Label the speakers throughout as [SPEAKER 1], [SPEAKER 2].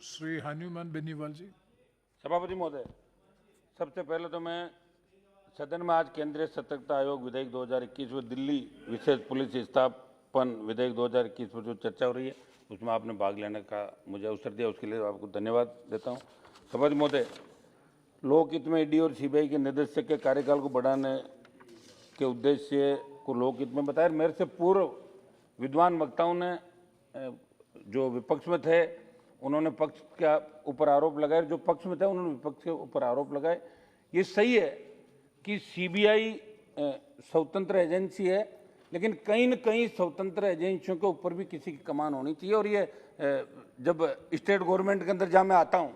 [SPEAKER 1] श्री हनुमान बेनीवाल जी।
[SPEAKER 2] सभापति महोदय, सबसे पहले तो मैं सदन में आज केंद्रीय सतर्कता आयोग विधेयक 2021 व दिल्ली विशेष पुलिस स्थापन विधेयक 2021 पर जो चर्चा हो रही है उसमें आपने भाग लेने का मुझे अवसर दिया, उसके लिए आपको धन्यवाद देता हूं। सभापति महोदय, लोकहित में ईडी और सीबीआई के निदेशक के कार्यकाल को बढ़ाने के उद्देश्य को लोकहित में बताया। मेरे से पूर्व विद्वान वक्ताओं ने जो विपक्ष में थे उन्होंने पक्ष के ऊपर आरोप लगाए, जो पक्ष में थे उन्होंने विपक्ष के ऊपर आरोप लगाए। ये सही है कि सीबीआई स्वतंत्र एजेंसी है, लेकिन कहीं न कहीं स्वतंत्र एजेंसियों के ऊपर भी किसी की कमान होनी चाहिए। और ये जब स्टेट गवर्नमेंट के अंदर जहाँ मैं आता हूँ,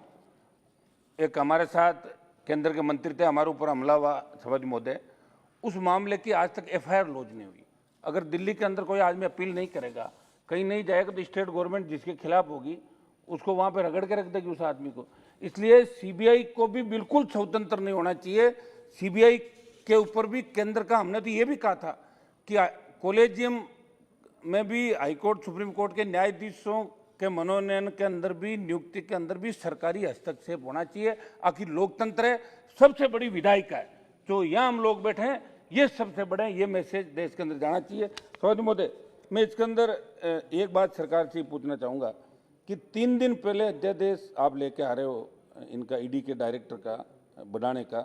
[SPEAKER 2] एक हमारे साथ केंद्र के मंत्री थे, हमारे ऊपर हमला हुआ सभापति महोदय, उस मामले की आज तक एफआईआर लॉन्च नहीं हुई। अगर दिल्ली के अंदर कोई आदमी अपील नहीं करेगा, कहीं नहीं जाएगा, तो स्टेट गवर्नमेंट जिसके खिलाफ होगी उसको वहां पे रगड़ के रख देगी उस आदमी को। इसलिए सीबीआई को भी बिल्कुल स्वतंत्र नहीं होना चाहिए। सीबीआई के ऊपर भी केंद्र का, हमने तो ये भी कहा था कि कॉलेजियम में भी हाईकोर्ट सुप्रीम कोर्ट के न्यायाधीशों के मनोनयन के अंदर भी, नियुक्ति के अंदर भी सरकारी हस्तक्षेप होना चाहिए। आखिर लोकतंत्र है, सबसे बड़ी विधायिका है, जो यहाँ हम लोग बैठे हैं ये सबसे बड़े, ये मैसेज देश के अंदर जाना चाहिए। सभापति महोदय, मैं इसके अंदर एक बात सरकार से पूछना चाहूँगा कि 3 दिन पहले अध्यादेश आप लेके आ रहे हो इनका, ईडी के डायरेक्टर का बढ़ाने का,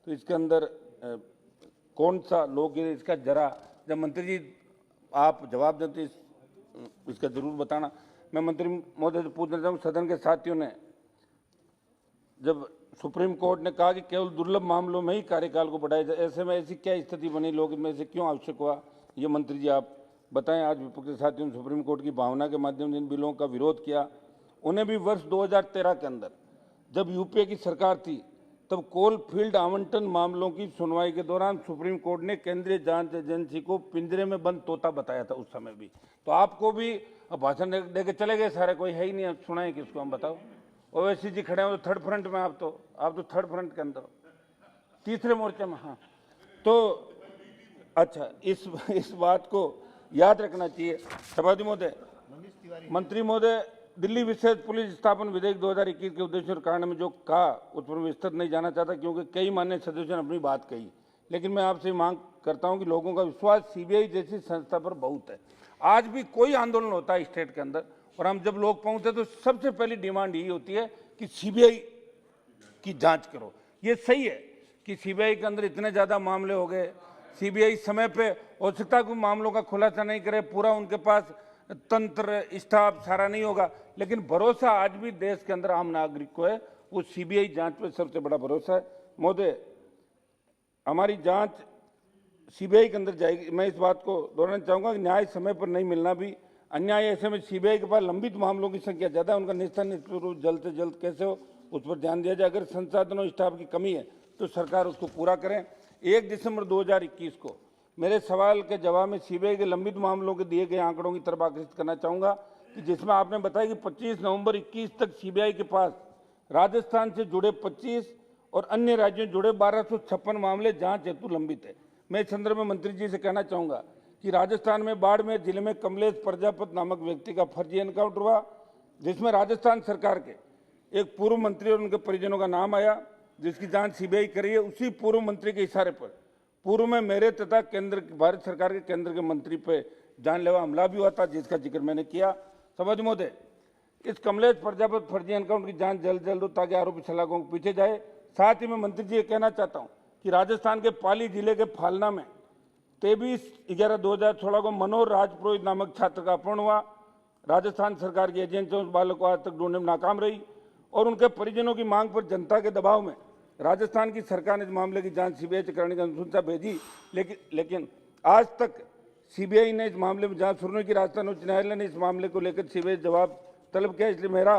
[SPEAKER 2] तो इसके अंदर कौन सा लोग इसका जरा, जब मंत्री जी आप जवाब देते इसका जरूर बताना। मैं मंत्री महोदय से पूछना चाहूँ, सदन के साथियों ने जब सुप्रीम कोर्ट ने कहा कि केवल दुर्लभ मामलों में ही कार्यकाल को बढ़ाया जाए, ऐसे में ऐसी क्या स्थिति बनी, लोग इनमें से क्यों आवश्यक हुआ, ये मंत्री जी आप बताएं। आज विपक्षी साथियों ने सुप्रीम कोर्ट की भावना के माध्यम से इन बिलों का विरोध किया। उन्हें भी वर्ष 2013 के अंदर जब यूपीए की सरकार थी, तब कोल फील्ड आवंटन मामलों की सुनवाई के दौरान सुप्रीम कोर्ट ने केंद्रीय जांच एजेंसी को पिंजरे में बंद तोता बताया था उस समय भी। तो आपको भी भाषण दे के चले गए सारे, कोई है ही नहीं, सुनाए किसको, हम बताओ। ओवैसी जी खड़े हो तो थर्ड फ्रंट में, आप तो थर्ड फ्रंट के अंदर, तीसरे मोर्चे में। हाँ, तो अच्छा, इस बात को याद रखना चाहिए। सभापति महोदय, मंत्री महोदय, दिल्ली विशेष पुलिस स्थापन विधेयक 2021 के उद्देश्य और कारण में जो कहा उस पर विस्तृत नहीं जाना चाहता, क्योंकि कई मान्य सदस्यों ने अपनी बात कही। लेकिन मैं आपसे मांग करता हूं कि लोगों का विश्वास सीबीआई जैसी संस्था पर बहुत है। आज भी कोई आंदोलन होता है स्टेट के अंदर, और हम जब लोग पहुंचते तो सबसे पहली डिमांड यही होती है कि सीबीआई की जांच करो। ये सही है कि सीबीआई के अंदर इतने ज्यादा मामले हो गए, सीबीआई समय पे हो सकता है मामलों का खुलासा नहीं करे, पूरा उनके पास तंत्र स्टाफ सारा नहीं होगा, लेकिन भरोसा आज भी देश के अंदर आम नागरिक को है, वो सीबीआई जांच पे सबसे बड़ा भरोसा है। महोदय, हमारी जांच सीबीआई के अंदर जाएगी। मैं इस बात को दोहराना चाहूंगा कि न्याय समय पर नहीं मिलना भी अन्याय। ऐसे में सीबीआई के पास लंबित मामलों की संख्या ज्यादा है, उनका निस्तारण जल्द से जल्द कैसे हो उस पर ध्यान दिया जाए। अगर संसाधनों स्टाफ की कमी है तो सरकार उसको पूरा करें। 1 दिसंबर 2021 को मेरे सवाल के जवाब में सीबीआई के लंबित मामलों के दिए गए आंकड़ों की तरफ आकर्षित करना चाहूंगा कि जिसमें आपने बताया कि 25 नवंबर 21 तक सीबीआई के पास राजस्थान से जुड़े 25 और अन्य राज्यों से जुड़े 1256 मामले जांच हेतु लंबित है। मैं इस संदर्भ में मंत्री जी से कहना चाहूंगा कि राजस्थान में बाड़मेर जिले में कमलेश प्रजापत नामक व्यक्ति का फर्जी एनकाउंटर हुआ, जिसमें राजस्थान सरकार के एक पूर्व मंत्री और उनके परिजनों का नाम आया, जिसकी जांच सीबीआई कर रही है। उसी पूर्व मंत्री के इशारे पर पूर्व में मेरे तथा केंद्र, भारत सरकार के केंद्र के मंत्री पे जानलेवा हमला भी हुआ था, जिसका जिक्र मैंने किया। सभापति महोदय, इस कमलेश प्रजापत फर्जी एनकाउंटर की जांच जल्द जल्द हो ताकि आरोपी सलाखों को पीछे जाए। साथ ही मैं मंत्री जी ये कहना चाहता हूं कि राजस्थान के पाली जिले के फालना में 23/11/2016 को मनोहर राजपुरोहित नामक छात्र का अपहरण हुआ। राजस्थान सरकार की एजेंसियों उस बालक को आज तक ढूंढने में नाकाम रही और उनके परिजनों की मांग पर जनता के दबाव में राजस्थान की सरकार ने इस मामले की जांच सीबीआई से कराने की अनुशंसा भेजी, लेकिन आज तक सीबीआई ने इस मामले में जांच शुरू नहीं की। राजस्थान उच्च न्यायालय ने इस मामले को लेकर सीबीआई जवाब तलब किया। इसलिए मेरा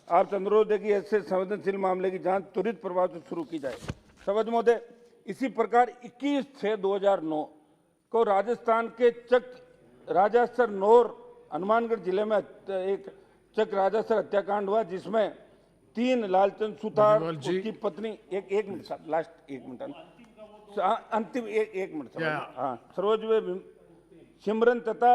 [SPEAKER 2] आपसे अनुरोध है कि ऐसे संवेदनशील मामले की जांच त्वरित प्रभाव से शुरू की जाए। सभापति महोदय, इसी प्रकार 21/6/2009 को राजस्थान के चक राजासर नौर हनुमानगढ़ जिले में एक चक राजासर हत्याकांड हुआ, जिसमें 3 लालचंद सुतार, उसकी पत्नी, एक मिनट साहब, लास्ट 1 मिनट, अंतिम 1 मिनट, हाँ, सरोज सिमरन तथा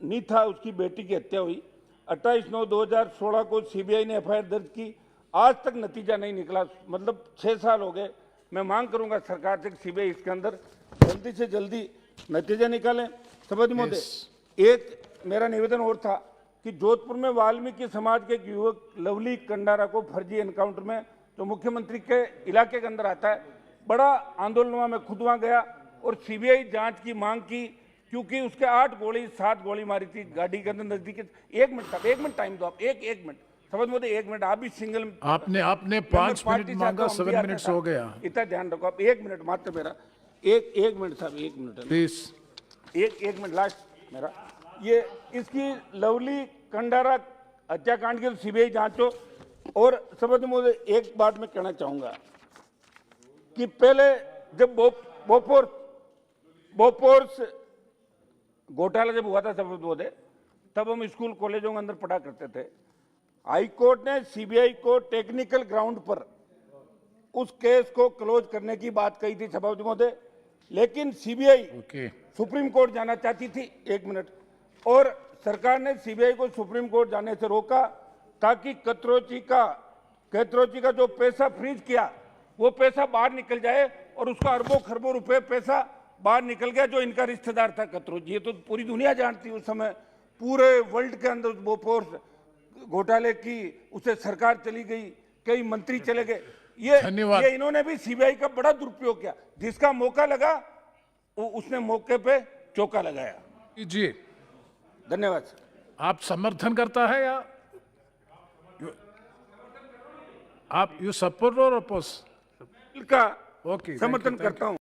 [SPEAKER 2] नीथा उसकी बेटी की हत्या हुई। 28/9/2016 को सीबीआई ने एफआईआर दर्ज की, आज तक नतीजा नहीं निकला। मतलब 6 साल हो गए। मैं मांग करूंगा सरकार से कि सीबीआई इसके अंदर जल्दी से जल्दी नतीजा निकालें। सभापति महोदय, एक मेरा निवेदन और था कि जोधपुर में वाल्मीकि समाज के एक युवक लवली कंडारा को फर्जी एनकाउंटर में, जो मुख्यमंत्री के इलाके के अंदर आता है, बड़ा आंदोलन हुआ। मैं खुद वहां गया और सीबीआई जांच की मांग की, क्योंकि उसके 7 गोली मारी थी गाड़ी के अंदर नजदीक। 1 मिनट साहब, 1 मिनट टाइम दो आप, एक मिनट सभापति महोदय, 1 मिनट। आप भी सिंगल,
[SPEAKER 1] आपने 5 मिनट मांगा, 7 मिनट्स हो गया।
[SPEAKER 2] इतना ध्यान रखो आप, 1 मिनट मात्र मेरा, एक मिनट साहब, 1 मिनट
[SPEAKER 1] प्लीज।
[SPEAKER 2] एक मिनट लास्ट मेरा। ये इसकी लवली कंडारा हत्याकांड की सीबीआई जांच हो। और सभापति महोदय, एक बात मैं कहना चाहूंगा कि पहले जब बोफोर्स घोटाला जब हुआ था सभापति महोदय, तब हम स्कूल कॉलेजों के अंदर पढ़ा करते थे। हाईकोर्ट ने सीबीआई को टेक्निकल ग्राउंड पर उस केस को क्लोज करने की बात कही थी सभापति महोदय, लेकिन सीबीआई सुप्रीम कोर्ट जाना चाहती थी। 1 मिनट। और सरकार ने सीबीआई को सुप्रीम कोर्ट जाने से रोका, ताकि कत्रोची का जो पैसा फ्रीज किया, वो पैसा बाहर निकल जाए। और उसका अरबों खरबों रुपए पैसा बाहर निकल गया, जो इनका रिश्तेदार था कत्रोची। ये तो पूरी दुनिया जानती, उस समय पूरे वर्ल्ड के अंदर बोफोर्स घोटाले की उसे सरकार चली गई, कई मंत्री चले गए। ये इन्होंने भी सीबीआई का बड़ा दुरुपयोग किया। जिसका मौका लगा उसने मौके पे चौका लगाया।
[SPEAKER 1] जी,
[SPEAKER 2] धन्यवाद सर।
[SPEAKER 1] आप समर्थन करता है या आप यू सपोर्ट और अपोज?
[SPEAKER 2] का
[SPEAKER 1] ओके,
[SPEAKER 2] समर्थन करता हूं।